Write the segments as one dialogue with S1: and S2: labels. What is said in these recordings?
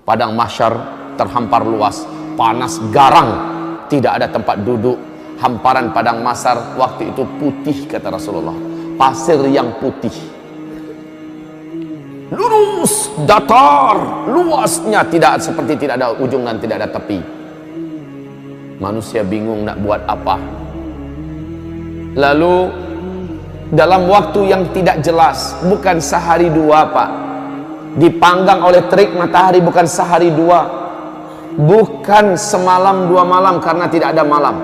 S1: Padang mahsyar terhampar luas, panas garang, tidak ada tempat duduk. Hamparan padang mahsyar waktu itu putih, kata Rasulullah, pasir yang putih, lurus, datar, luasnya tidak seperti tidak ada ujung dan tidak ada tepi. Manusia bingung nak buat apa. Lalu dalam waktu yang tidak jelas, bukan sehari dua Pak, dipanggang oleh terik matahari, bukan sehari dua, bukan semalam dua malam karena tidak ada malam,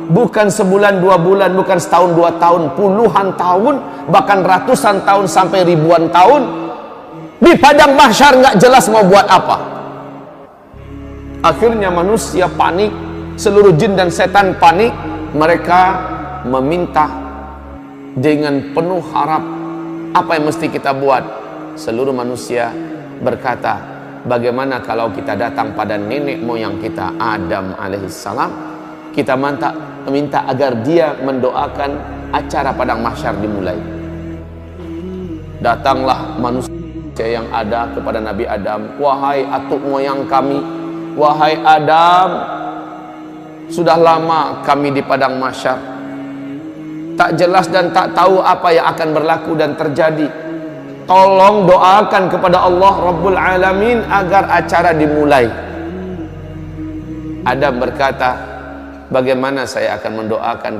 S1: bukan sebulan dua bulan, bukan setahun dua tahun, puluhan tahun, bahkan ratusan tahun sampai ribuan tahun di padang mahsyar, nggak jelas mau buat apa. Akhirnya manusia panik, seluruh jin dan setan panik. Mereka meminta dengan penuh harap, apa yang mesti kita buat? Seluruh manusia berkata, bagaimana kalau kita datang pada nenek moyang kita, Adam alaihissalam, kita minta agar dia mendoakan acara padang mahsyar dimulai. Datanglah manusia yang ada kepada Nabi Adam, wahai atuk moyang kami, wahai Adam, sudah lama kami di padang mahsyar, tak jelas dan tak tahu apa yang akan berlaku dan terjadi. Tolong doakan kepada Allah Rabbul Alamin agar acara dimulai. Adam berkata, bagaimana saya akan mendoakan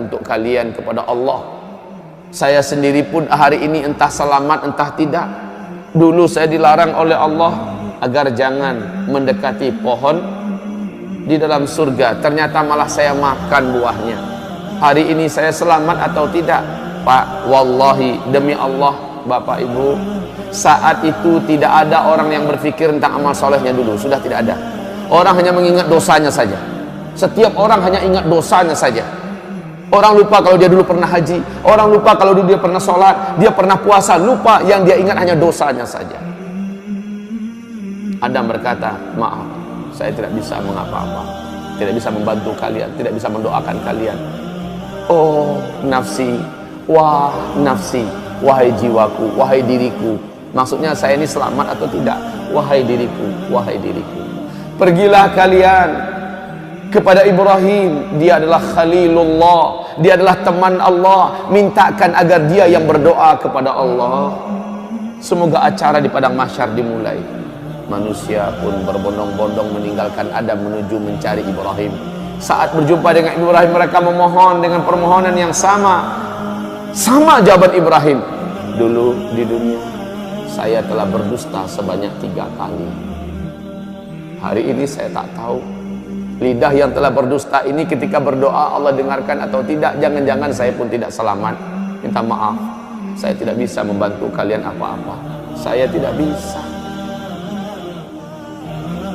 S1: untuk kalian kepada Allah? Saya sendiri pun hari ini entah selamat entah tidak. Dulu saya dilarang oleh Allah agar jangan mendekati pohon di dalam surga, ternyata malah saya makan buahnya. Hari ini saya selamat atau tidak? Pak, wallahi, demi Allah, Bapak Ibu, saat itu tidak ada orang yang berpikir tentang amal solehnya dulu. Sudah tidak ada. Orang hanya mengingat dosanya saja. Setiap orang hanya ingat dosanya saja. Orang lupa kalau dia dulu pernah haji, orang lupa kalau dulu dia pernah sholat, dia pernah puasa, lupa, yang dia ingat hanya dosanya saja. Adam berkata, maaf, saya tidak bisa mengapa-apa, tidak bisa membantu kalian, tidak bisa mendoakan kalian. Oh nafsi, wah nafsi, wahai jiwaku, wahai diriku. Maksudnya saya ini selamat atau tidak? Wahai diriku, wahai diriku. Pergilah kalian kepada Ibrahim, dia adalah Khalilullah, dia adalah teman Allah, mintakan agar dia yang berdoa kepada Allah. Semoga acara di padang mahsyar dimulai. Manusia pun berbondong-bondong meninggalkan Adam menuju mencari Ibrahim. Saat berjumpa dengan Ibrahim, mereka memohon dengan permohonan yang sama. Sama jawaban Ibrahim. Dulu di dunia saya telah berdusta sebanyak 3 kali. Hari ini saya tak tahu lidah yang telah berdusta ini ketika berdoa Allah dengarkan atau tidak. Jangan-jangan saya pun tidak selamat. Minta maaf, saya tidak bisa membantu kalian apa-apa. Saya tidak bisa.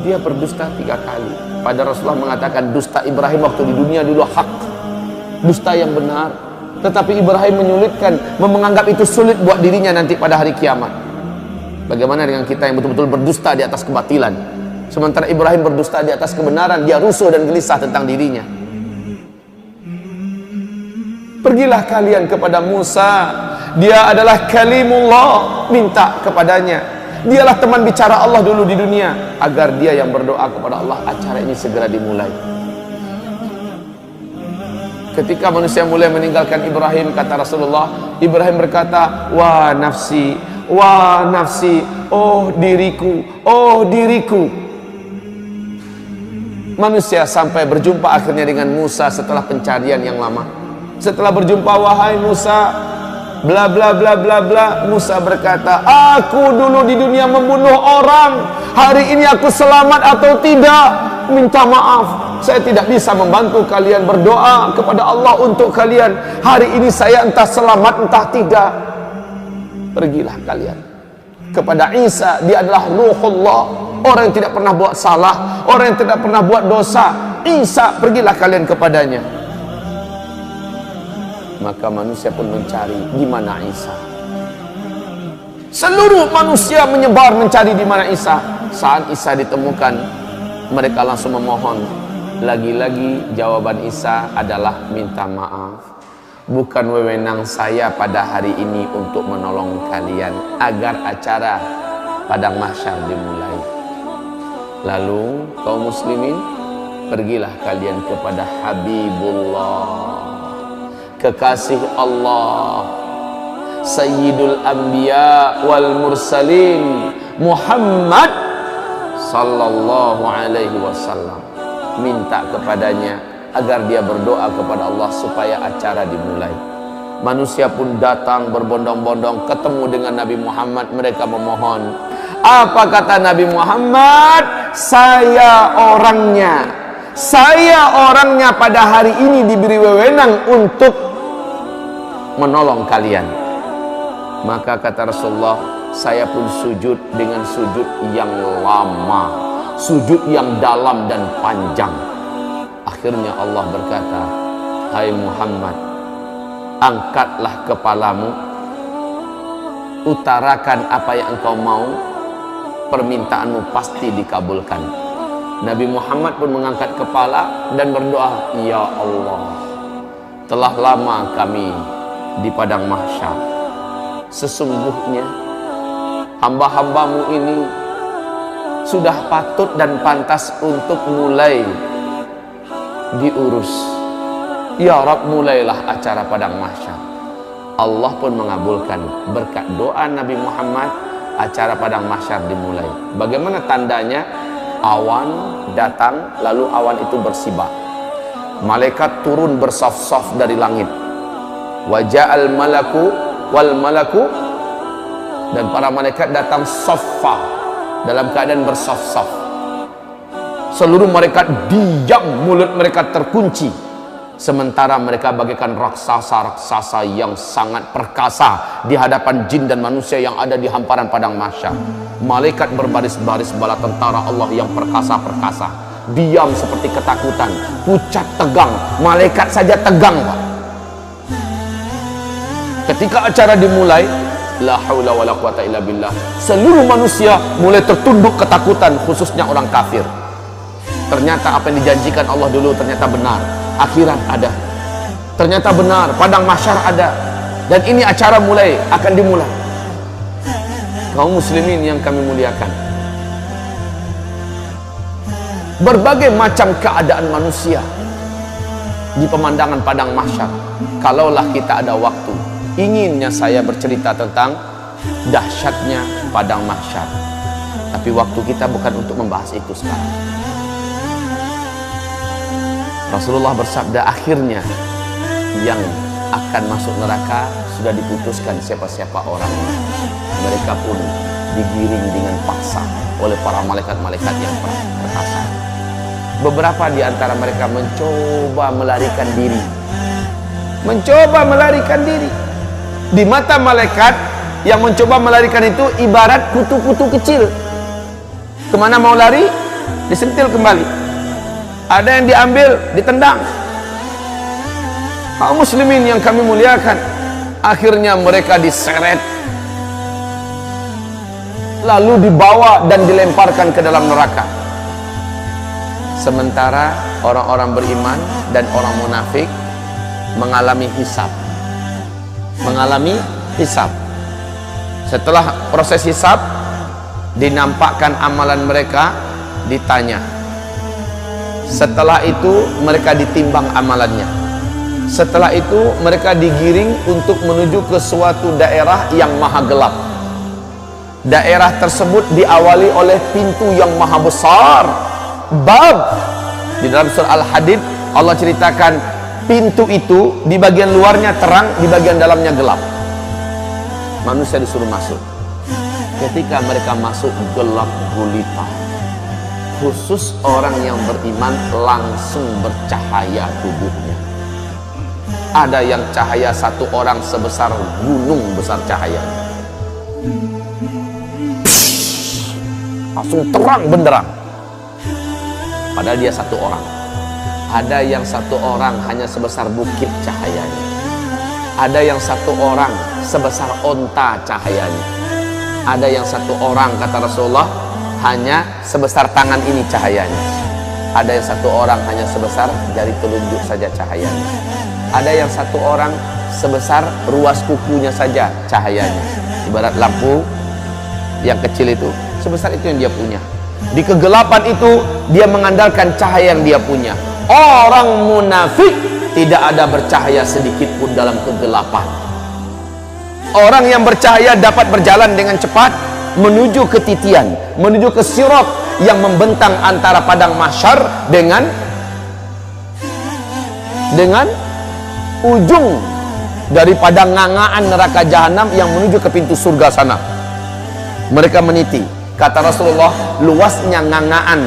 S1: Dia berdusta 3 kali. Pada Rasulullah mengatakan dusta Ibrahim waktu di dunia dulu hak, dusta yang benar. Tetapi Ibrahim menyulitkan, menganggap itu sulit buat dirinya nanti pada hari kiamat. Bagaimana dengan kita yang betul-betul berdusta di atas kebatilan? Sementara Ibrahim berdusta di atas kebenaran, dia rusuh dan gelisah tentang dirinya. Pergilah kalian kepada Musa, dia adalah kalimullah, minta kepadanya. Dialah teman bicara Allah dulu di dunia, agar dia yang berdoa kepada Allah acara ini segera dimulai. Ketika manusia mulai meninggalkan Ibrahim, kata Rasulullah, Ibrahim berkata, wah nafsi, oh diriku, oh diriku. Manusia sampai berjumpa akhirnya dengan Musa setelah pencarian yang lama. Setelah berjumpa, wahai Musa, bla bla bla bla bla. Musa berkata, aku dulu di dunia membunuh orang, hari ini aku selamat atau tidak? Minta maaf, saya tidak bisa membantu kalian, berdoa kepada Allah untuk kalian. Hari ini saya entah selamat entah tidak. Pergilah kalian kepada Isa, dia adalah Ruhullah, orang yang tidak pernah buat salah, orang yang tidak pernah buat dosa. Isa, pergilah kalian kepadanya. Maka manusia pun mencari di mana Isa. Seluruh manusia menyebar mencari di mana Isa. Saat Isa ditemukan, mereka langsung memohon. Lagi-lagi jawaban Isa adalah minta maaf. Bukan wewenang saya pada hari ini untuk menolong kalian agar acara padang mahsyar dimulai. Lalu kaum muslimin, pergilah kalian kepada Habibullah, kekasih Allah, Sayyidul Anbiya wal Mursalin, Muhammad sallallahu alaihi wasallam. Minta kepadanya agar dia berdoa kepada Allah supaya acara dimulai. Manusia pun datang berbondong-bondong ketemu dengan Nabi Muhammad. Mereka memohon. Apa kata Nabi Muhammad? Saya orangnya pada hari ini diberi wewenang untuk menolong kalian. Maka kata Rasulullah, saya pun sujud dengan sujud yang lama, sujud yang dalam dan panjang. Akhirnya Allah berkata, hai Muhammad, angkatlah kepalamu, utarakan apa yang engkau mau, permintaanmu pasti dikabulkan. Nabi Muhammad pun mengangkat kepala dan berdoa, ya Allah, telah lama kami di padang mahsyar. Sesungguhnya hamba-hambamu ini sudah patut dan pantas untuk mulai diurus. Ya Rabb, mulailah acara padang mahsyar. Allah pun mengabulkan berkat doa Nabi Muhammad. Acara padang mahsyar dimulai. Bagaimana tandanya? Awan datang, lalu awan itu bersibak. Malaikat turun bersaf-saf dari langit. Waja'al malaku wal malaku, dan para malaikat datang saffa, dalam keadaan bersaf-saf. Seluruh malaikat diam, mulut mereka terkunci, sementara mereka bagaikan raksasa-raksasa yang sangat perkasa di hadapan jin dan manusia yang ada di hamparan padang mahsyar. Malaikat berbaris-baris bala tentara Allah yang perkasa-perkasa, diam seperti ketakutan, pucat tegang. Malaikat saja tegang, Pak. Ketika acara dimulai, la haula wala quwata illa billah, seluruh manusia mulai tertunduk ketakutan, khususnya orang kafir. Ternyata apa yang dijanjikan Allah dulu ternyata benar. Akhirat ada, ternyata benar, padang mahsyar ada, dan ini acara akan dimulai. Kaum muslimin yang kami muliakan, berbagai macam keadaan manusia di pemandangan padang mahsyar. Kalaulah kita ada waktu, inginnya saya bercerita tentang dahsyatnya padang mahsyar, tapi waktu kita bukan untuk membahas itu sekarang. Rasulullah bersabda, akhirnya yang akan masuk neraka sudah diputuskan siapa-siapa orangnya. Mereka pun digiring dengan paksa oleh para malaikat-malaikat yang perkasa. Beberapa di antara mereka mencoba melarikan diri. Di mata malaikat yang mencoba melarikan itu ibarat kutu-kutu kecil. Kemana mau lari, disentil kembali. Ada yang diambil, ditendang. Kaum muslimin yang kami muliakan, akhirnya mereka diseret, lalu dibawa dan dilemparkan ke dalam neraka. Sementara orang-orang beriman dan orang munafik mengalami hisab. Setelah proses hisab, dinampakkan amalan mereka, ditanya. Setelah itu mereka ditimbang amalannya. Setelah itu mereka digiring untuk menuju ke suatu daerah yang maha gelap. Daerah tersebut diawali oleh pintu yang maha besar, bab. Di dalam surah Al-Hadid Allah ceritakan pintu itu di bagian luarnya terang, di bagian dalamnya gelap. Manusia disuruh masuk. Ketika mereka masuk, gelap gulita. Khusus orang yang beriman langsung bercahaya tubuhnya. Ada yang cahaya satu orang sebesar gunung besar cahayanya. Langsung terang benderang. Padahal dia satu orang. Ada yang satu orang hanya sebesar bukit cahayanya. Ada yang satu orang sebesar onta cahayanya. Ada yang satu orang, kata Rasulullah, hanya sebesar tangan ini cahayanya. Ada yang satu orang hanya sebesar jari telunjuk saja cahayanya. Ada yang satu orang sebesar ruas kukunya saja cahayanya. Ibarat lampu yang kecil itu, sebesar itu yang dia punya. Di kegelapan itu dia mengandalkan cahaya yang dia punya. Orang munafik tidak ada bercahaya sedikit pun dalam kegelapan. Orang yang bercahaya dapat berjalan dengan cepat menuju ke titian, menuju ke sirat yang membentang antara padang mahsyar dengan ujung daripada ngangaan neraka jahanam yang menuju ke pintu surga sana. Mereka meniti. Kata Rasulullah, luasnya ngangaan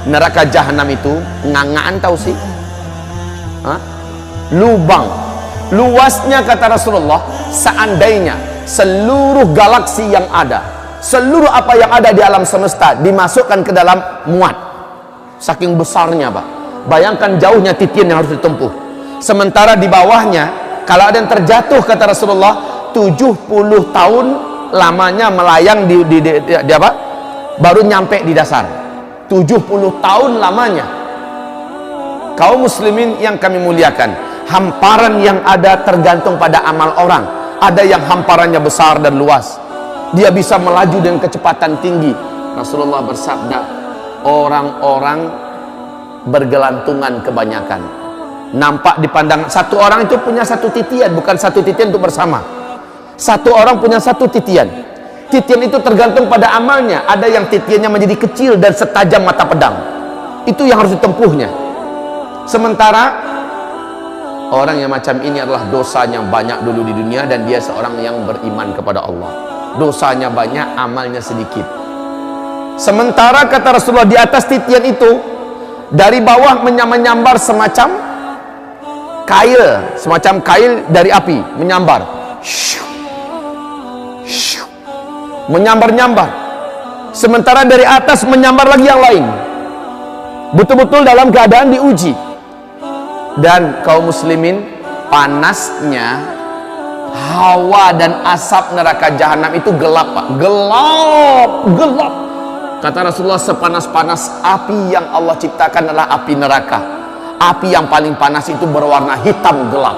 S1: neraka jahanam itu, ngangaan tahu sih? Hah? Lubang. Luasnya kata Rasulullah, seandainya seluruh galaksi yang ada, seluruh apa yang ada di alam semesta dimasukkan ke dalam muat, saking besarnya Pak. Bayangkan jauhnya titian yang harus ditempuh. Sementara di bawahnya, kalau ada yang terjatuh kata Rasulullah, 70 tahun lamanya melayang di apa? Baru nyampe di dasar. 70 tahun lamanya. Kaum muslimin yang kami muliakan, hamparan yang ada tergantung pada amal orang. Ada yang hamparannya besar dan luas, dia bisa melaju dengan kecepatan tinggi. Rasulullah bersabda, orang-orang bergelantungan kebanyakan. Nampak dipandang, satu orang itu punya satu titian, bukan satu titian untuk bersama. Satu orang punya satu titian. Titian itu tergantung pada amalnya. Ada yang titiannya menjadi kecil dan setajam mata pedang. Itu yang harus ditempuhnya. Sementara orang yang macam ini adalah dosanya banyak dulu di dunia dan dia seorang yang beriman kepada Allah. Dosanya banyak, amalnya sedikit. Sementara kata Rasulullah, di atas titian itu dari bawah menyambar semacam kail dari api menyambar. Menyambar-nyambar. Sementara dari atas menyambar lagi yang lain. Betul-betul dalam keadaan diuji. Dan kaum muslimin, panasnya hawa dan asap neraka jahanam itu gelap Pak. Gelap. Kata Rasulullah, sepanas-panas api yang Allah ciptakan adalah api neraka. Api yang paling panas itu berwarna hitam gelap.